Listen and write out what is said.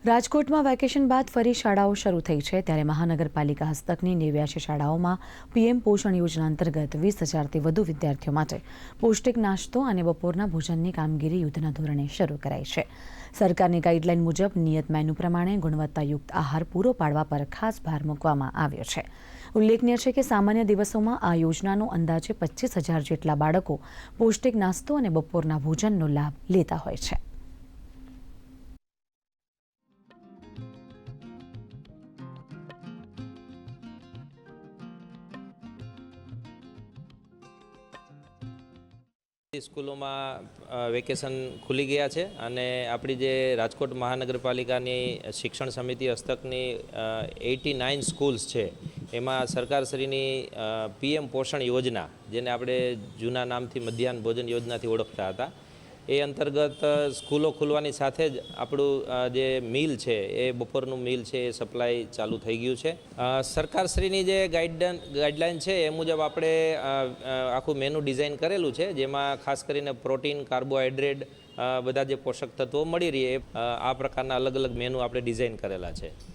રાજકોટમાં વેકેશન બાદ ફરી શાળાઓ શરૂ થઈ છે, ત્યારે મહાનગરપાલિકા હસ્તકની 89 શાળાઓમાં પીએમ પોષણ યોજના અંતર્ગત 20,000થી વધુ વિદ્યાર્થીઓ માટે પૌષ્ટિક નાસ્તો અને બપોરના ભોજનની કામગીરી યુદ્ધના ધોરણે શરૂ કરાઈ છે। સરકારની ગાઈડલાઈન મુજબ નિયત મેનુ પ્રમાણે ગુણવત્તાયુક્ત આહાર પૂરો પાડવા પર ખાસ ભાર મૂકવામાં આવ્યો છે। ઉલ્લેખનીય છે કે સામાન્ય દિવસોમાં આ યોજનાનો અંદાજે 25,000 જેટલા બાળકો પૌષ્ટિક નાસ્તો અને બપોરના ભોજનનો લાભ લેતા હોય છે। સ્કૂલોમાં વેકેશન ખુલી ગયા છે અને આપણી જે રાજકોટ મહાનગરપાલિકાની શિક્ષણ સમિતિ હસ્તકની 89 સ્કૂલ્સ છે, એમાં સરકારશ્રીની પીએમ પોષણ યોજના, જેને આપણે જૂના નામથી મધ્યાહન ભોજન યોજનાથી ઓળખતા હતા, એ અંતર્ગત સ્કૂલો ખુલવાની સાથે જ આપણું જે મિલ છે, એ બપોરનું મિલ છે, એ સપ્લાય ચાલુ થઈ ગયું છે। સરકારશ્રીની જે ગાઈડલાઈન છે એ મુજબ આપણે આખું મેનુ ડિઝાઇન કરેલું છે, જેમાં ખાસ કરીને પ્રોટીન, કાર્બોહાઈડ્રેટ બધા જે પોષક તત્વો મળી રહે, આ પ્રકારના અલગ અલગ મેનુ આપણે ડિઝાઇન કરેલા છે।